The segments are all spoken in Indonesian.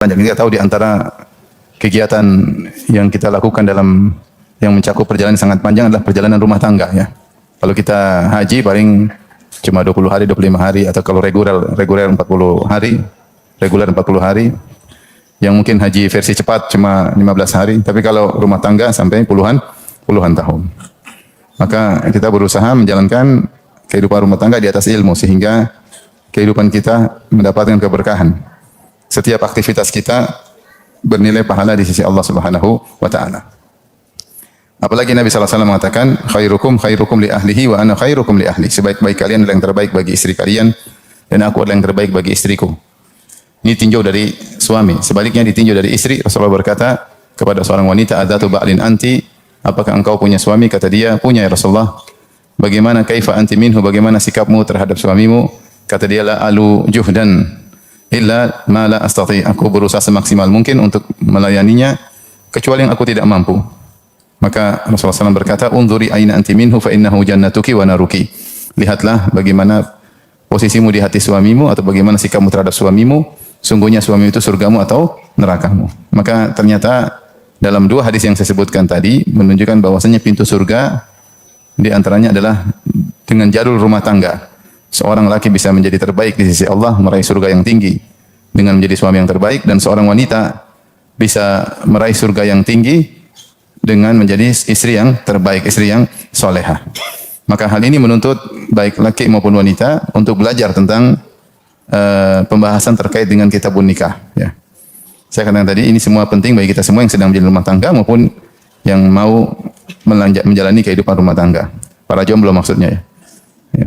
Banyak kita tahu di antara kegiatan yang kita lakukan dalam yang mencakup perjalanan sangat panjang adalah perjalanan rumah tangga ya. Kalau kita haji paling cuma 20 hari, 25 hari atau kalau reguler 40 hari, reguler 40 hari. Yang mungkin haji versi cepat cuma 15 hari, tapi kalau rumah tangga sampai puluhan tahun. Maka kita berusaha menjalankan kehidupan rumah tangga di atas ilmu sehingga kehidupan kita mendapatkan keberkahan. Setiap aktivitas kita bernilai pahala di sisi Allah Subhanahu wa taala. Apalagi Nabi sallallahu alaihi wasallam mengatakan, khairukum li ahlihi wa ana khairukum li ahli. Sebaik-baik kalian adalah yang terbaik bagi istri kalian dan aku adalah yang terbaik bagi istriku. Ini tinjau dari suami. Sebaliknya ditinjau dari istri. Rasulullah berkata kepada seorang wanita, "Adzatu ba'lin anti?" Apakah engkau punya suami? Kata dia, "Punya ya Rasulullah." Bagaimana kaifa anti minhu? Bagaimana sikapmu terhadap suamimu? Kata dia, "La alu juhdan illa ma la astati." Aku berusaha semaksimal mungkin untuk melayaninya kecuali yang aku tidak mampu. Maka Rasulullah SAW berkata, "Unzuri aina anti minhu fa innahu jannatuki wa naruki." Lihatlah bagaimana posisimu di hati suamimu atau bagaimana sikapmu terhadap suamimu. Sungguhnya suami itu surgamu atau nerakamu. Maka ternyata dalam dua hadis yang saya sebutkan tadi menunjukkan bahwasanya pintu surga di antaranya adalah dengan jalur rumah tangga. Seorang laki bisa menjadi terbaik di sisi Allah, meraih surga yang tinggi dengan menjadi suami yang terbaik, dan seorang wanita bisa meraih surga yang tinggi dengan menjadi istri yang terbaik, istri yang solehah. Maka hal ini menuntut baik laki maupun wanita untuk belajar tentang pembahasan terkait dengan kitabun nikah. Ya. Saya katakan tadi ini semua penting bagi kita semua yang sedang menjalani rumah tangga maupun yang mau menjalani kehidupan rumah tangga. Para jomblo maksudnya ya.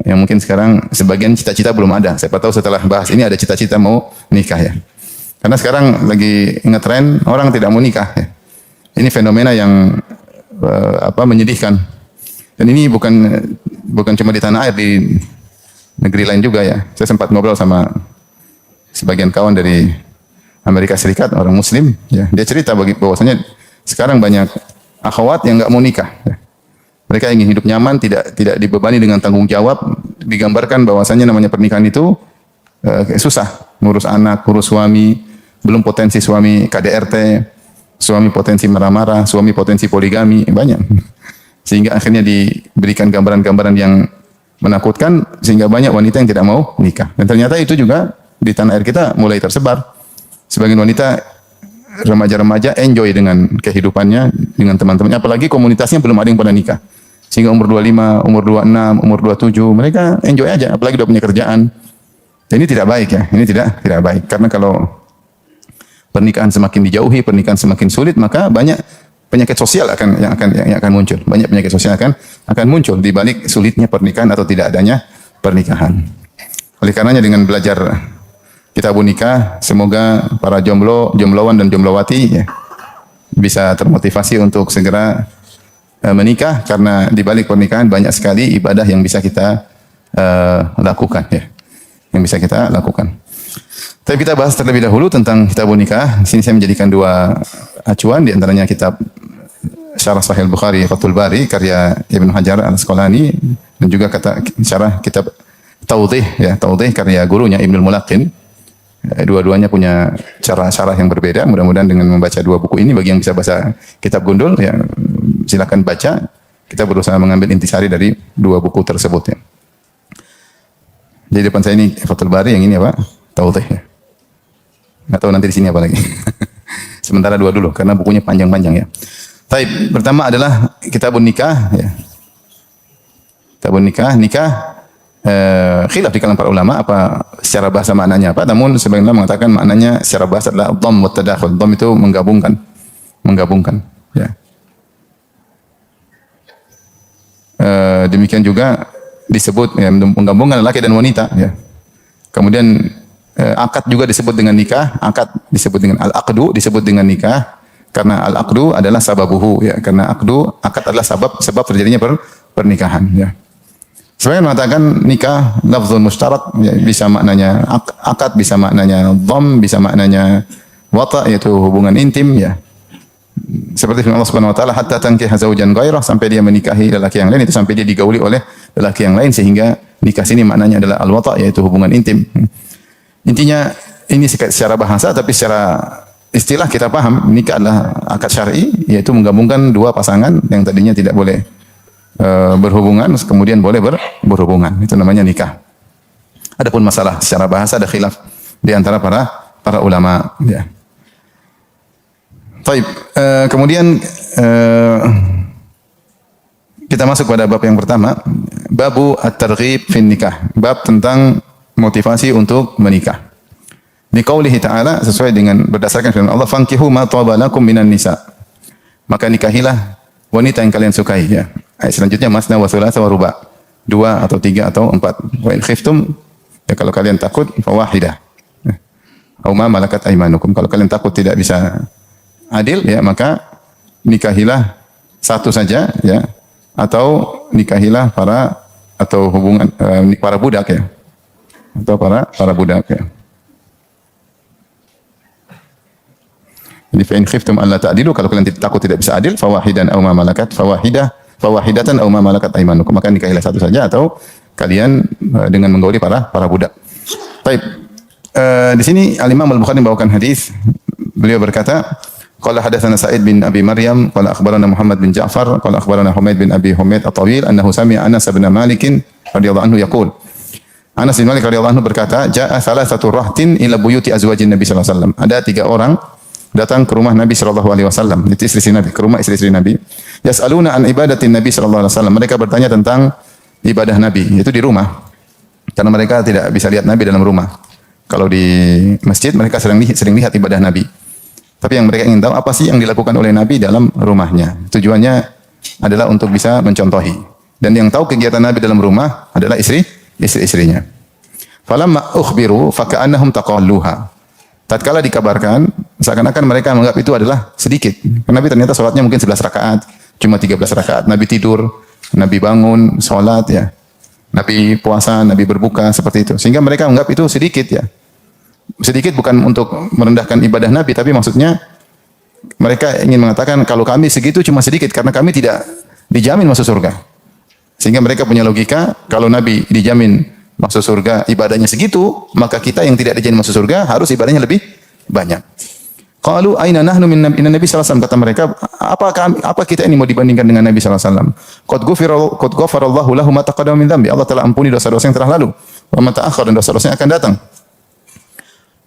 Yang mungkin sekarang sebagian cita-cita belum ada. Siapa tahu setelah bahas ini ada cita-cita mau nikah ya. Karena sekarang lagi ngetren orang tidak mau nikah ya. Ini fenomena yang menyedihkan. Dan ini bukan cuma di tanah air, di negeri lain juga ya. Saya sempat ngobrol sama sebagian kawan dari Amerika Serikat, orang Muslim ya. Dia cerita bahwasanya sekarang banyak akhwat yang enggak mau nikah ya. Mereka ingin hidup nyaman, tidak dibebani dengan tanggung jawab. Digambarkan bahwasanya namanya pernikahan itu susah, ngurus anak, ngurus suami, belum potensi suami KDRT, suami potensi marah-marah, suami potensi poligami, banyak. Sehingga akhirnya diberikan gambaran-gambaran yang menakutkan sehingga banyak wanita yang tidak mau nikah. Dan ternyata itu juga di tanah air kita mulai tersebar. Sebagian wanita remaja-remaja enjoy dengan kehidupannya, dengan teman-temannya, apalagi komunitasnya belum ada yang pernah nikah. Sehingga umur 25, umur 26, umur 27, mereka enjoy aja, apalagi udah punya kerjaan. Dan ini tidak baik ya, ini tidak baik. Karena kalau pernikahan semakin dijauhi, pernikahan semakin sulit, maka banyak penyakit sosial yang akan muncul. Banyak penyakit sosial akan muncul di balik sulitnya pernikahan atau tidak adanya pernikahan. Oleh karenanya dengan belajar kitabun nikah, semoga para jomblowan dan jomblowati ya, bisa termotivasi untuk segera menikah, karena di balik pernikahan banyak sekali ibadah yang bisa kita lakukan ya. Yang bisa kita lakukan. Tapi kita bahas terlebih dahulu tentang kitabun nikah. Di sini saya menjadikan dua acuan, di antaranya kitab Syarah Sahih Bukhari Fathul Bari karya Ibnu Hajar Al-Asqalani, dan juga syarah kitab Taudhih karya gurunya Ibnul Mulaqin. Dua-duanya punya cara-cara yang berbeda. Mudah-mudahan dengan membaca dua buku ini, bagi yang bisa bahasa kitab gundul ya silakan baca. Kita berusaha mengambil intisari dari dua buku tersebut ya. Jadi depan saya ini Fathul Bari, yang ini apa? Taudhih ya. Nggak tahu nanti di sini apa lagi. Sementara dua dulu karena bukunya panjang-panjang ya. Baik, pertama adalah kitabun nikah ya. Kitabun nikah, khilaf di kalangan para ulama apa secara bahasa maknanya apa. Namun sebagian ulama mengatakan maknanya secara bahasa adalah dhamm wa tadakhul. Dhamm itu menggabungkan ya. Demikian juga disebut ya, menggabungkan laki dan wanita ya. Kemudian akad juga disebut dengan nikah, akad disebut dengan al-aqdu, disebut dengan nikah karena al-aqdu adalah sababuhu ya, karena akad adalah sebab terjadinya pernikahan ya. Sebagian mengatakan nikah lafzun mustarak ya, bisa maknanya akad, bisa maknanya dhamm, bisa maknanya wata, yaitu hubungan intim ya. Seperti firman Allah Subhanahu wa taala, hatta tankiha zaujan ghairah, sampai dia menikahi lelaki yang lain, itu sampai dia digauli oleh lelaki yang lain, sehingga nikah sini maknanya adalah al-wata, yaitu hubungan intim. Intinya ini secara bahasa, tapi secara istilah kita paham nikah adalah akad syar'i, yaitu menggabungkan dua pasangan yang tadinya tidak boleh berhubungan, kemudian boleh berhubungan. Itu namanya nikah. Adapun masalah secara bahasa ada khilaf di antara para ulama. Ya. Taib. Kemudian kita masuk pada bab yang pertama, babu at-targhib fin nikah, bab tentang motivasi untuk menikah. Di qaulihi ta'ala, sesuai dengan berdasarkan firman Allah, fankihu ma taba lakum minan nisa. Maka nikahilah wanita yang kalian sukai, ya. Ayat selanjutnya masna wa thulatha wa ruba. 2 atau 3 atau 4. Wa in khiftum, ya kalau kalian takut fawahidah. Aw ma malakat aymanukum. Kalau kalian takut tidak bisa adil, ya maka nikahilah satu saja, ya. Atau nikahilah para budak, ya. Atau para budak, ya. Jadi fa in khiftum alla ta'dilu, kalau kalian takut tidak bisa adil, fawahidan aw ma malakat fawahidatan aw ma malakat aymanukum, maka nikahilah satu saja atau kalian dengan menggauli para budak. Baik. Di sini Al-Imam Al-Bukhari membawakan hadis. Beliau berkata, qala hadatsana Sa'id bin Abi Maryam, qala akhbarana Muhammad bin Ja'far, qala akhbarana Humaid bin Abi Humaid At-Tawil annahu sami'a Anas bin Malik radhiyallahu anhu yaqul. Anas bin Malik radhiyallahu anhu berkata, ja'a salasatu rahtin ila buyuti azwajin Nabi sallallahu alaihi wasallam. Ada 3 orang datang ke rumah Nabi sallallahu alaihi wasallam, itu istri Nabi, ke rumah istri Nabi. Yas'aluna an ibadatin Nabi sallallahu alaihi wasallam. Mereka bertanya tentang ibadah Nabi, itu di rumah. Karena mereka tidak bisa lihat Nabi dalam rumah. Kalau di masjid mereka sering lihat ibadah Nabi. Tapi yang mereka ingin tahu apa sih yang dilakukan oleh Nabi dalam rumahnya. Tujuannya adalah untuk bisa mencontohi. Dan yang tahu kegiatan Nabi dalam rumah adalah istri-istrinya. Falamma ukhbiru faka'annahum taqalluha. Tatkala dikabarkan, seakan-akan mereka menganggap itu adalah sedikit. Karena Nabi ternyata salatnya mungkin 11 rakaat, cuma 13 rakaat. Nabi tidur, Nabi bangun, salat, ya. Nabi puasa, Nabi berbuka, seperti itu. Sehingga mereka menganggap itu sedikit, ya. Sedikit bukan untuk merendahkan ibadah Nabi, tapi maksudnya mereka ingin mengatakan kalau kami segitu cuma sedikit karena kami tidak dijamin masuk surga. Sehingga mereka punya logika, kalau Nabi dijamin masuk surga ibadahnya segitu, maka kita yang tidak dijamin masuk surga harus ibadahnya lebih banyak. Qalu aina nahnu min Nabi sallallahu alaihi wasallam, kata mereka, apa kita ini mau dibandingkan dengan Nabi sallallahu alaihi wasallam? Qad ghafarallahu lahu ma taqaddama min dhanbi. Allah telah ampuni dosa-dosa yang telah lalu, wa ma ta'akhkhara, dan dosa-dosa yang akan datang.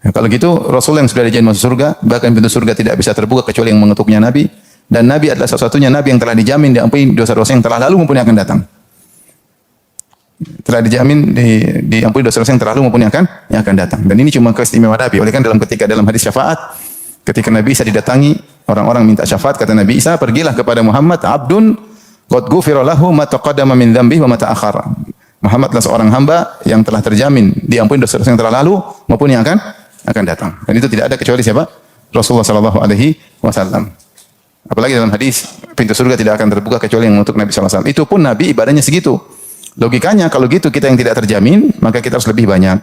Ya, kalau gitu Rasul yang sudah dijamin masuk surga, bahkan pintu surga tidak bisa terbuka kecuali yang mengetuknya Nabi, dan Nabi adalah satu-satunya Nabi yang telah dijamin diampuni dosa-dosa yang telah lalu maupun yang akan datang. Telah dijamin diampuni dosa-dosa yang terlalu maupun yang akan datang. Dan ini cuma keistimewaan Nabi. Oleh kan dalam hadis syafaat, ketika Nabi Isa didatangi, orang-orang minta syafaat, kata Nabi Isa, pergilah kepada Muhammad, abdun qad ghufira lahu ma taqaddama min dzambihi wa ma ta'akhkhara. Muhammad adalah seorang hamba yang telah terjamin diampuni dosa-dosa yang telah lalu maupun yang akan datang. Dan itu tidak ada kecuali siapa? Rasulullah sallallahu alaihi wasallam. Apalagi dalam hadis, pintu surga tidak akan terbuka kecuali yang untuk Nabi sallallahu alaihi wasallam. Itu pun Nabi ibadahnya segitu. Logikanya kalau gitu kita yang tidak terjamin, maka kita harus lebih banyak.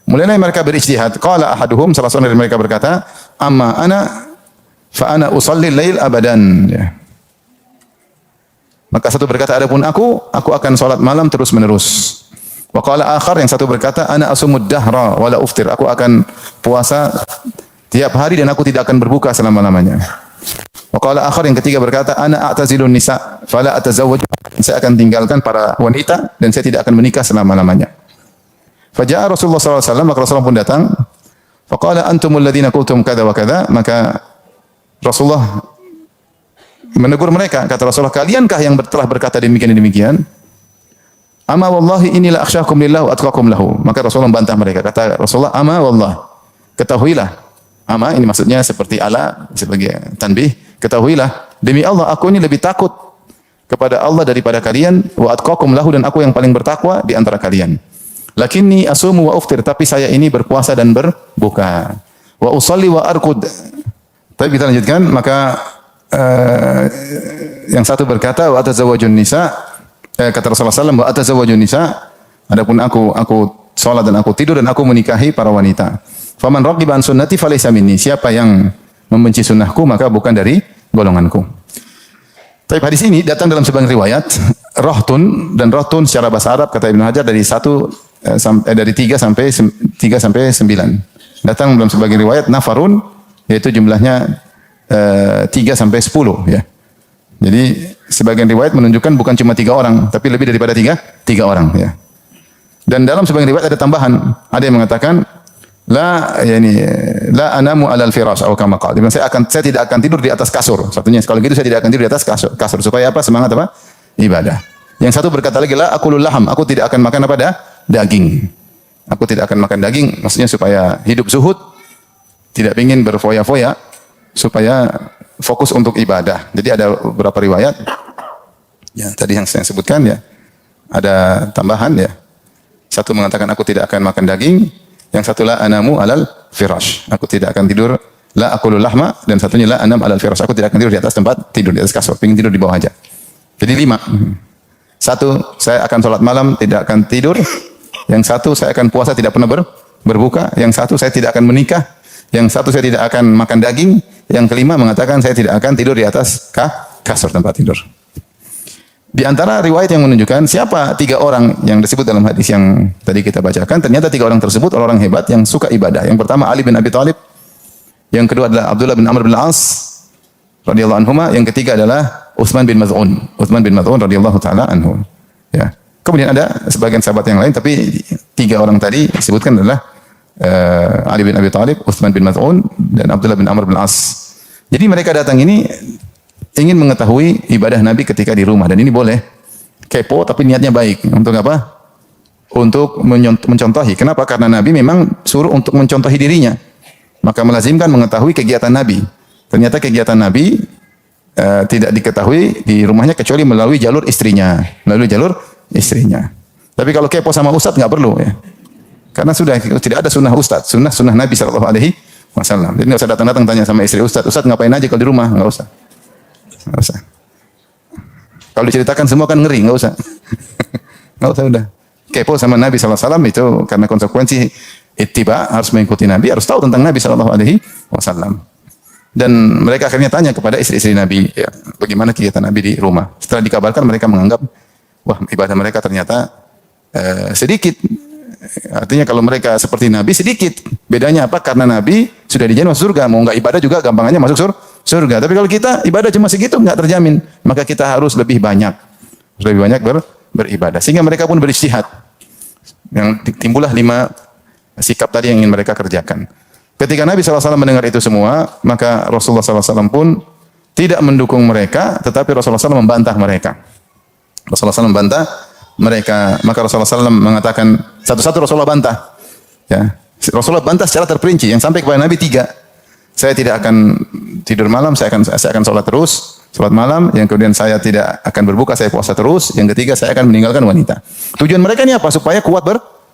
Mulailah mereka berijtihad. Qala ahaduhum, salah seorang dari mereka berkata, amma ana fa ana usalli lail abadan. Ya. Maka satu berkata, adapun aku akan salat malam terus-menerus. Wa qala akhar, yang satu berkata, ana asumud dahra wala uftir. Aku akan puasa tiap hari dan aku tidak akan berbuka selama-lamanya. Wa qala akhar, yang ketiga berkata, ana a'tazilun nisa fala atazawwaj. Saya akan tinggalkan para wanita dan saya tidak akan menikah selama-lamanya. Faja'a Rasulullah sallallahu alaihi wasallam, maka Rasulullah pun datang. Faqala antumul ladzina qultum kadza wa kadza. Maka Rasulullah menegur mereka, kata Rasulullah, kaliankah yang telah berkata demikian dan demikian? Ama wallahi inilah akhsyakum lillah wa atqakum lahu. Maka Rasulullah membantah mereka, kata Rasulullah, ama wallah, ketahuilah. Ama ini maksudnya seperti ala, sebagai tanbih, ketahuilah, demi Allah aku ini lebih takut kepada Allah daripada kalian, wa atqakum lahu, dan aku yang paling bertakwa di antara kalian. Lakinni asumu wa uftir, tapi saya ini berpuasa dan berbuka. Wa usalli wa arqud. Tapi kita lanjutkan, maka yang satu berkata, wa atazawwajun nisa, kata Rasulullah SAW, wa atazawwajun nisa, adapun aku salat dan aku tidur dan aku menikahi para wanita. Faman raqiba an sunnati falaysa minni. Siapa yang membenci sunnahku maka bukan dari golonganku. Tapi hadis ini datang dalam sebagian riwayat rohtun, dan rohtun secara bahasa Arab kata Ibnu Hajar dari 3 sampai 9. Datang dalam sebagian riwayat nafarun yaitu jumlahnya 3 sampai 10 ya. Jadi sebagian riwayat menunjukkan bukan cuma 3 orang, tapi lebih daripada 3 orang ya. Dan dalam sebagian riwayat ada tambahan, ada yang mengatakan la anamu alal firash atau kama qala. Saya tidak akan tidur di atas kasur. Satunya kalau gitu saya tidak akan tidur di atas kasur. Supaya apa? Semangat apa? Ibadah. Yang satu berkata lagi la akulul laham, aku tidak akan makan apa? Daging. Aku tidak akan makan daging, maksudnya supaya hidup zuhud, tidak ingin berfoya-foya, supaya fokus untuk ibadah. Jadi ada beberapa riwayat ya tadi yang saya sebutkan ya. Ada tambahan ya. Satu mengatakan aku tidak akan makan daging, yang satu la anamu alal firash. Aku tidak akan tidur la akulul lahma, dan satunya la anam alal firash. Aku tidak akan tidur di atas tempat tidur, di atas kasur. Ingin tidur di bawah aja. Jadi 5. Satu, saya akan sholat malam, tidak akan tidur. Yang satu, saya akan puasa, tidak pernah berbuka. Yang satu, saya tidak akan menikah. Yang satu, saya tidak akan makan daging. Yang kelima mengatakan saya tidak akan tidur di atas kasur tempat tidur. Di antara riwayat yang menunjukkan siapa 3 orang yang disebut dalam hadis yang tadi kita bacakan, ternyata 3 orang tersebut orang hebat yang suka ibadah. Yang pertama Ali bin Abi Thalib, yang kedua adalah Abdullah bin Amr bin Al-As radhiyallahu anhuma, yang ketiga adalah Utsman bin Maz'un. Utsman bin Maz'un radhiyallahu taala anhu. Ya. Kemudian ada sebagian sahabat yang lain, tapi 3 orang tadi disebutkan adalah Ali bin Abi Thalib, Utsman bin Maz'un, dan Abdullah bin Amr bin Al-As. Jadi mereka datang ini ingin mengetahui ibadah Nabi ketika di rumah, dan ini boleh kepo tapi niatnya baik. Untuk apa? Untuk mencontohi. Kenapa? Karena Nabi memang suruh untuk mencontohi dirinya. Maka melazimkan mengetahui kegiatan Nabi. Ternyata kegiatan Nabi tidak diketahui di rumahnya kecuali melalui jalur istrinya, Tapi kalau kepo sama ustaz nggak perlu ya. Karena sudah tidak ada sunnah ustaz, sunnah Nabi sallallahu alaihi wasallam. Jadi nggak usah datang-datang tanya sama istri ustaz ngapain aja kalau di rumah, nggak usah. Nggak usah. Kalau diceritakan semua kan ngeri, nggak usah. Nggak usah udah. Kepo sama Nabi sallallahu alaihi wasallam itu karena konsekuensi ittiba, harus mengikuti Nabi, harus tahu tentang Nabi sallallahu alaihi wasallam. Dan mereka akhirnya tanya kepada istri-istri Nabi, ya, bagaimana kegiatan Nabi di rumah. Setelah dikabarkan mereka menganggap, wah ibadah mereka ternyata sedikit. Artinya kalau mereka seperti Nabi sedikit. Bedanya apa? Karena Nabi sudah dijamin masuk surga. Mau nggak ibadah juga gampangannya masuk surga. Tapi kalau kita ibadah cuma segitu nggak terjamin. Maka kita harus lebih banyak. Beribadah. Sehingga mereka pun berijtihad. Yang timbullah 5 sikap tadi yang ingin mereka kerjakan. Ketika Nabi SAW mendengar itu semua, maka Rasulullah SAW pun tidak mendukung mereka, tetapi Rasulullah SAW membantah mereka. Rasulullah SAW membantah mereka, maka Rasulullah SAW mengatakan, satu-satu Rasulullah bantah. Ya. Rasulullah bantah secara terperinci, yang sampai kepada Nabi 3. Saya tidak akan tidur malam, saya akan sholat terus, sholat malam. Yang kemudian saya tidak akan berbuka, saya puasa terus. Yang ketiga, saya akan meninggalkan wanita. Tujuan mereka ini apa? Supaya kuat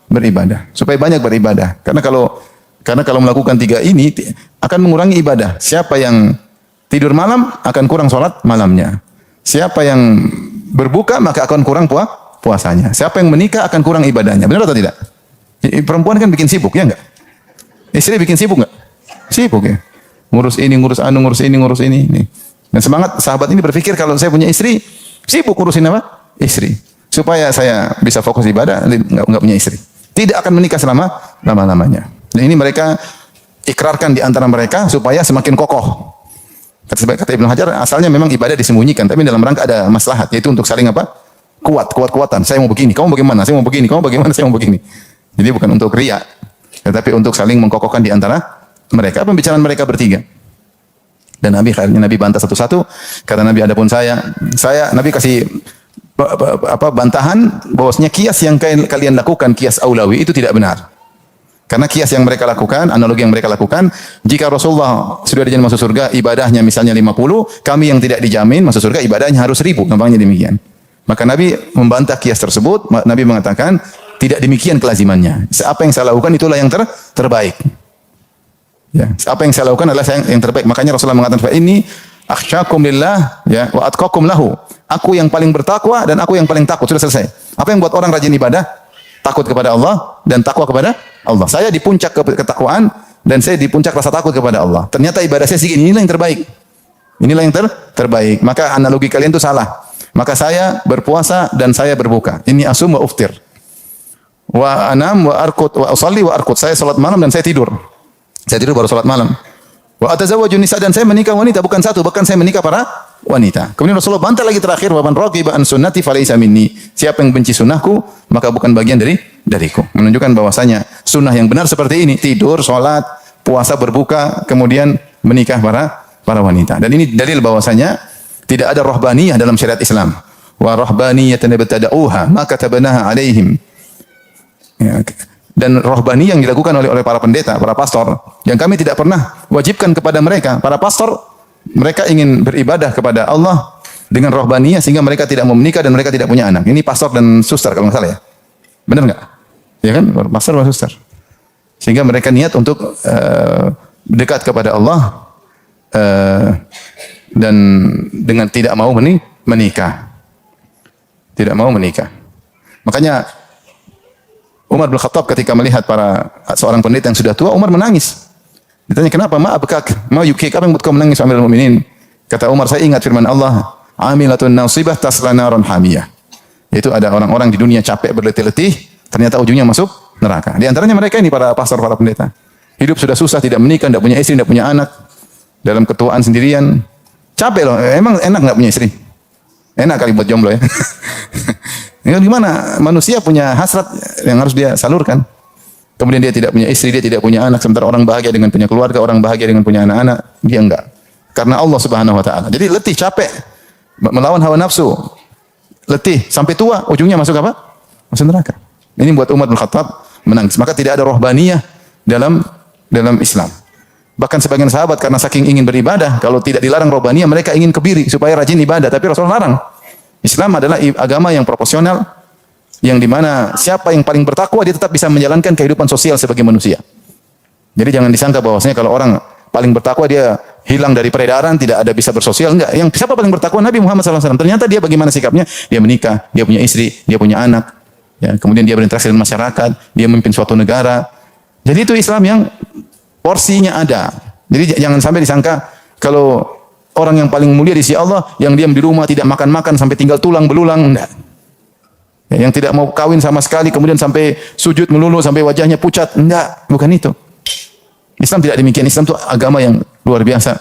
beribadah, supaya banyak beribadah. Karena kalau melakukan 3 ini akan mengurangi ibadah. Siapa yang tidur malam akan kurang sholat malamnya. Siapa yang berbuka maka akan kurang puasanya. Siapa yang menikah akan kurang ibadahnya. Benar atau tidak? Perempuan kan bikin sibuk, ya enggak? Istri bikin sibuk enggak? Sibuk ya. Ngurus ini, ngurus anu, ngurus ini. Nih. Dan semangat sahabat ini berpikir kalau saya punya istri, sibuk ngurusin apa? Istri. Supaya saya bisa fokus ibadah, enggak punya istri. Tidak akan menikah lama-lamanya. Dan ini mereka ikrarkan di antara mereka supaya semakin kokoh. Kata Ibnu Hajar, asalnya memang ibadah disembunyikan, tapi dalam rangka ada maslahat, yaitu untuk saling apa? Kuat-kuatan. Saya mau begini, kamu bagaimana? Saya mau begini, kamu bagaimana? Saya mau begini. Jadi bukan untuk riya, tetapi untuk saling mengkokohkan di antara mereka. Pembicaraan mereka bertiga. Dan akhirnya Nabi bantah satu-satu. Kata Nabi, adapun saya Nabi kasih bantahan bahwasanya kias yang kalian lakukan, kias aulawi itu tidak benar. Karena kias yang mereka lakukan, analogi yang mereka lakukan, jika Rasulullah sudah dijamin masuk surga, ibadahnya misalnya 50, kami yang tidak dijamin masuk surga, ibadahnya harus 1000, gampangnya demikian. Maka Nabi membantah kias tersebut, Nabi mengatakan, tidak demikian kelazimannya. Apa yang saya lakukan itulah yang terbaik. Ya, apa yang saya lakukan adalah yang terbaik. Makanya Rasulullah mengatakan, fa inni akhsyakum lillah ya wa atqakum lahu. Aku yang paling bertakwa dan aku yang paling takut. Sudah selesai. Apa yang buat orang rajin ibadah? Takut kepada Allah dan takwa kepada Allah. Saya di puncak ketakwaan dan saya di puncak rasa takut kepada Allah. Ternyata ibadah saya segini, inilah yang terbaik. Inilah yang terbaik. Maka analogi kalian itu salah. Maka saya berpuasa dan saya berbuka. Ini asum wa uftir. Wa anam wa arqud wa usalli wa arqud. Saya salat malam dan saya tidur. Saya tidur baru salat malam. Wa atazawwaju nisa, dan saya menikah wanita, bukan satu, bahkan saya menikah para wanita. Kemudian Rasulullah bantah lagi terakhir, wa man raghiba an sunnati falaysa minni. Siapa yang benci sunnahku, maka bukan bagian dariku. Menunjukkan bahwasanya sunnah yang benar seperti ini, tidur, salat, puasa, berbuka, kemudian menikah para wanita. Dan ini dalil bahwasanya tidak ada rahbaniyah dalam syariat Islam. Wa rahbaniyatan ibtada'uha ma katabnaha 'alaihim. Ya, dan rahbaniyah yang dilakukan oleh para pendeta, para pastor, yang kami tidak pernah wajibkan kepada mereka. Para pastor, mereka ingin beribadah kepada Allah dengan rahbaniyah sehingga mereka tidak mau menikah dan mereka tidak punya anak. Ini pastor dan suster kalau nggak salah ya. Benar nggak? Ya kan, pastor dan suster. Sehingga mereka niat untuk dekat kepada Allah dan dengan tidak mau menikah. Tidak mau menikah. Makanya Umar bin Khattab ketika melihat seorang pendeta yang sudah tua, Umar menangis. Ditanya, kenapa? Ma yukik, apa yang buat kau menangis, Amirul Mukminin? Kata Umar, saya ingat firman Allah, amilatun nasibah tasla naran hamiyah. Yaitu ada orang-orang di dunia capek berletih-letih, ternyata ujungnya masuk neraka. Di antaranya mereka ini, para pastor, para pendeta. Hidup sudah susah, tidak menikah, tidak punya istri, tidak punya anak. Dalam ketuaan sendirian. Capek loh, emang enak nggak punya istri? Enak kali buat jomblo ya. Gimana? Manusia punya hasrat yang harus dia salurkan. Kemudian dia tidak punya istri, dia tidak punya anak. Sementara orang bahagia dengan punya keluarga, orang bahagia dengan punya anak-anak. Dia enggak. Karena Allah Subhanahu Wa Taala. Jadi letih, capek, melawan hawa nafsu, letih sampai tua, ujungnya masuk apa? Masuk neraka. Ini buat Umar bin Khattab menangis. Maka tidak ada rohbaniyah dalam Islam. Bahkan sebagian sahabat karena saking ingin beribadah, kalau tidak dilarang rohbaniyah, mereka ingin kebiri supaya rajin ibadah. Tapi Rasulullah larang. Islam adalah agama yang proporsional, yang dimana siapa yang paling bertakwa dia tetap bisa menjalankan kehidupan sosial sebagai manusia. Jadi jangan disangka bahwasanya kalau orang paling bertakwa dia hilang dari peredaran, tidak ada bisa bersosial. Enggak. Yang siapa paling bertakwa? Nabi Muhammad SAW. Ternyata dia bagaimana sikapnya? Dia menikah, dia punya istri, dia punya anak. Ya, kemudian dia berinteraksi dengan masyarakat, dia memimpin suatu negara. Jadi itu Islam yang porsinya ada. Jadi jangan sampai disangka kalau orang yang paling mulia di sisi Allah, yang diam di rumah, tidak makan-makan, sampai tinggal tulang belulang, enggak. Yang tidak mau kawin sama sekali, kemudian sampai sujud melulu, sampai wajahnya pucat, enggak, bukan itu. Islam tidak demikian. Islam itu agama yang luar biasa,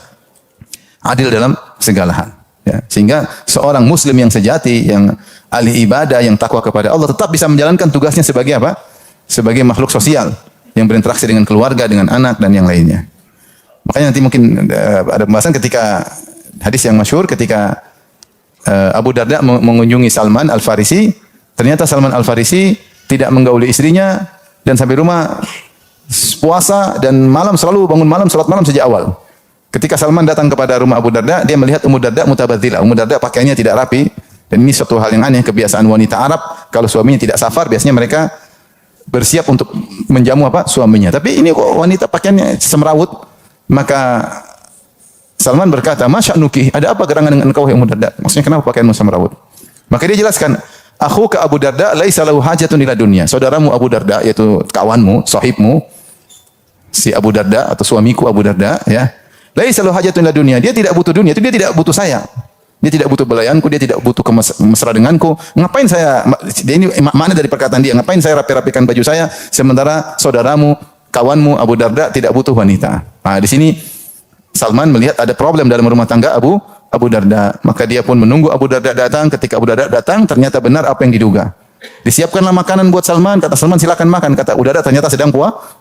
adil dalam segala hal. Ya, sehingga seorang muslim yang sejati, yang ahli ibadah, yang takwa kepada Allah, tetap bisa menjalankan tugasnya sebagai apa? Sebagai makhluk sosial, yang berinteraksi dengan keluarga, dengan anak, dan yang lainnya. Makanya nanti mungkin ada pembahasan ketika hadis yang masyhur ketika Abu Darda mengunjungi Salman Al-Farisi, ternyata Salman Al-Farisi tidak menggauli istrinya dan sampai rumah puasa dan malam selalu bangun malam, salat malam sejak awal. Ketika Salman datang kepada rumah Abu Darda, dia melihat Ummu Darda mutabadzila. Ummu Darda pakaiannya tidak rapi dan ini suatu hal yang aneh, kebiasaan wanita Arab kalau suaminya tidak safar biasanya mereka bersiap untuk menjamu suaminya. Tapi ini kok wanita pakaiannya semrawut. Maka Salman berkata, "Masya'nuki, ada apa gerangan dengan engkau yang Ummu Darda?" Maksudnya kenapa pakaianmu semrawut? Maka dia jelaskan, "Akhuka Abu Darda laisa lahu hajatun ila dunya." Saudaramu Abu Darda, yaitu kawanmu, sahibmu, si Abu Darda atau suamiku Abu Darda, ya. Laisa lahu hajatun ila dunya. Dia tidak butuh dunia, itu dia tidak butuh saya. Dia tidak butuh belayanku, dia tidak butuh mesra denganku. Ngapain saya, ini makna dari perkataan dia, ngapain saya rapi-rapikan baju saya sementara saudaramu, kawanmu Abu Darda tidak butuh wanita. Nah, di sini Salman melihat ada problem dalam rumah tangga Abu Darda. Maka dia pun menunggu Abu Darda datang. Ketika Abu Darda datang, ternyata benar apa yang diduga. Disiapkanlah makanan buat Salman. Kata Salman, silakan makan. Kata Abu Darda, ternyata sedang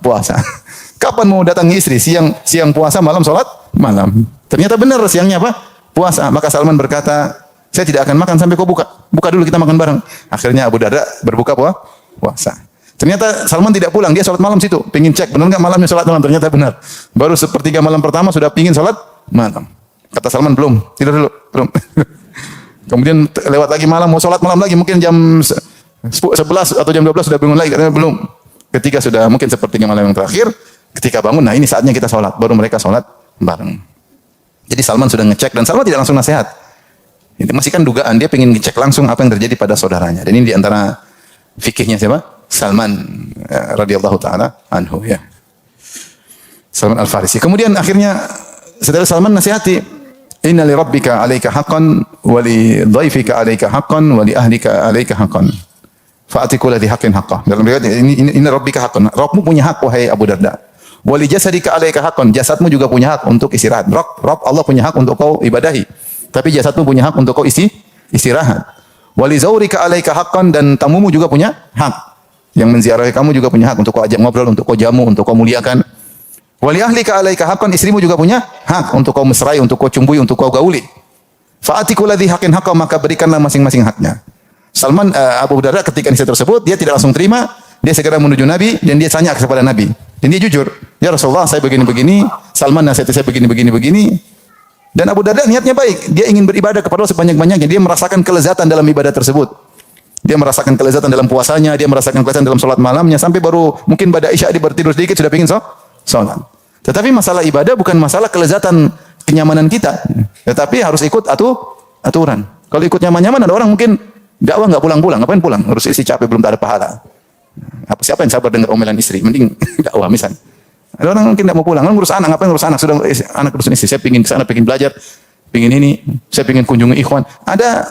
puasa. Kapan mau datangi istri? Siang puasa, malam sholat malam. Ternyata benar siangnya puasa. Maka Salman berkata, saya tidak akan makan sampai kau buka. Buka dulu, kita makan bareng. Akhirnya Abu Darda berbuka puasa. Ternyata Salman tidak pulang, dia sholat malam situ. Pingin cek, benar nggak malamnya sholat malam? Ternyata benar. Baru sepertiga malam pertama sudah pingin sholat malam. Kata Salman, belum, tidur dulu, belum. Kemudian lewat lagi malam, mau sholat malam lagi, mungkin jam 11 atau jam 12 sudah bangun lagi. Katanya belum. Ketika sudah mungkin sepertiga malam yang terakhir, ketika bangun, nah ini saatnya kita sholat. Baru mereka sholat bareng. Jadi Salman sudah ngecek, dan Salman tidak langsung nasihat. Itu masih kan dugaan, dia pengen ngecek langsung apa yang terjadi pada saudaranya. Dan ini diantara fikihnya siapa? Salman radhiyallahu taala anhu, ya. Salman Al-Farisi. Kemudian akhirnya setelah Salman nasihati, "Inna li rabbika 'alaika haqqan wa li dhaifika 'alaika haqqan wa li ahlika 'alaika haqqan. Fa'ati kulli dhi haqqin haqqah." Dalam riwayat ini rabbika haqqan. Rabbmu punya hak wahai Abu Darda. Wali jasadika 'alaika haqqan, jasadmu juga punya hak untuk istirahat. Rob Allah punya hak untuk kau ibadahi. Tapi jasadmu punya hak untuk kau istirahat. Wali zaurika 'alaika haqqan, dan tamumu juga punya hak. Yang menziarahi kamu juga punya hak untuk kau ajak ngobrol, untuk kau jamu, untuk kau muliakan. Wali ahlika 'alaika haqqan, istrimu juga punya hak untuk kau mesrai, untuk kau cumbui, untuk kau gauli. Fa'atiku ladzi haqqin haqqan, maka berikanlah masing-masing haknya. Abu Darda ketika kisah tersebut, dia tidak langsung terima, dia segera menuju Nabi dan dia tanya kepada Nabi. Dan dia jujur, "Ya Rasulullah, saya begini-begini, Salman nasihati saya begini-begini." Dan Abu Darda niatnya baik, dia ingin beribadah kepada Allah sebanyak-banyaknya, dia merasakan kelezatan dalam ibadah tersebut. Dia merasakan kelezatan dalam puasanya, dia merasakan kelezatan dalam salat malamnya, sampai baru mungkin pada Isya dia bertidur sedikit sudah ingin salat. Tetapi masalah ibadah bukan masalah kelezatan kenyamanan kita, tetapi harus ikut aturan. Kalau ikut nyaman-nyaman, ada orang mungkin dakwah enggak pulang-pulang, ngapain pulang? Harus istri capek, belum tak ada pahala. Siapa yang sabar dengar omelan istri? Mending dakwah misalnya. Ada orang mungkin tidak mau pulang, ngurus anak, ngapain ngurus anak? Sudah anak urusan istri, saya pingin ke sana, pingin belajar, pingin ini, saya pingin kunjungi ikhwan. Ada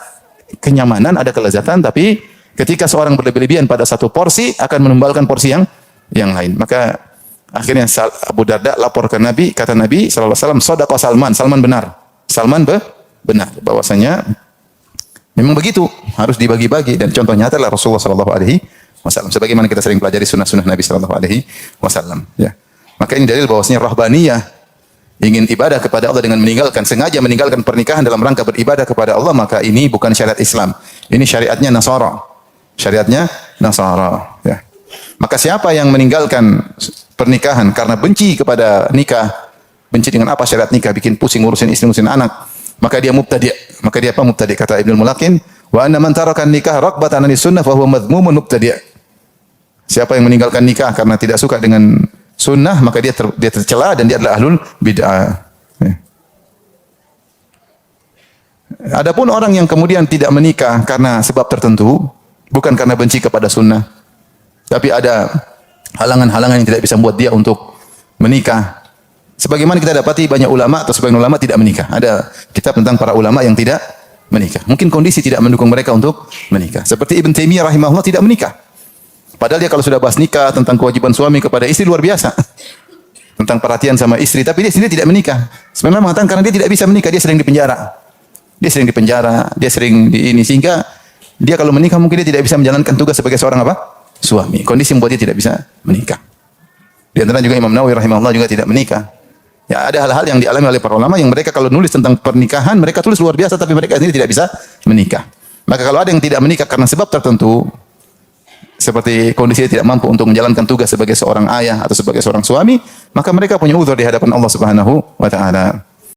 kenyamanan, ada kelezatan, tapi ketika seorang berlebih-lebihan pada satu porsi akan menumbalkan porsi yang lain. Maka akhirnya Abu Darda lapor ke Nabi, kata Nabi sallallahu alaihi wasallam, "Shadaqa Salman." Salman benar. Salman benar bahwasanya memang begitu, harus dibagi-bagi, dan contoh nyata adalah Rasulullah sallallahu alaihi wasallam. Sebagaimana kita sering pelajari sunnah-sunnah Nabi sallallahu alaihi wasallam, ya. Maka ini dalil bahwasanya rahbaniyah, ingin ibadah kepada Allah dengan sengaja meninggalkan pernikahan dalam rangka beribadah kepada Allah, maka ini bukan syariat Islam. Ini syariatnya Nasara. Syariatnya Nasara, ya. Maka siapa yang meninggalkan pernikahan karena benci kepada nikah, benci dengan apa syariat nikah, bikin pusing ngurusin istri, ngurusin anak, maka dia mubtadi'. Maka dia apa mubtadi'? Kata Ibnu Mulakin, "Wa anna man taraka nikah raqbatan anis sunnah fa huwa madhmumun mubtadi'." Siapa yang meninggalkan nikah karena tidak suka dengan sunnah, maka dia tercela dan dia adalah ahlul bid'ah. Adapun orang yang kemudian tidak menikah karena sebab tertentu, bukan karena benci kepada sunnah, tapi ada halangan-halangan yang tidak bisa membuat dia untuk menikah. Sebagaimana kita dapati banyak ulama atau sebagian ulama tidak menikah. Ada kitab tentang para ulama yang tidak menikah. Mungkin kondisi tidak mendukung mereka untuk menikah. Seperti Ibn Taimiyah rahimahullah tidak menikah. Padahal dia kalau sudah bahas nikah, tentang kewajiban suami kepada istri luar biasa. Tentang perhatian sama istri, tapi dia sendiri tidak menikah. Sebenarnya mengatakan karena dia tidak bisa menikah, dia sering dipenjara. Dia sering di ini, sehingga dia kalau menikah mungkin dia tidak bisa menjalankan tugas sebagai seorang apa? Suami. Kondisi membuat dia tidak bisa menikah. Di antara juga Imam Nawawi rahimahullah juga tidak menikah. Ya, ada hal-hal yang dialami oleh para ulama yang mereka kalau nulis tentang pernikahan, mereka tulis luar biasa, tapi mereka sendiri tidak bisa menikah. Maka kalau ada yang tidak menikah karena sebab tertentu, seperti kondisi dia tidak mampu untuk menjalankan tugas sebagai seorang ayah atau sebagai seorang suami, maka mereka punya uzur di hadapan Allah Subhanahu wa taala.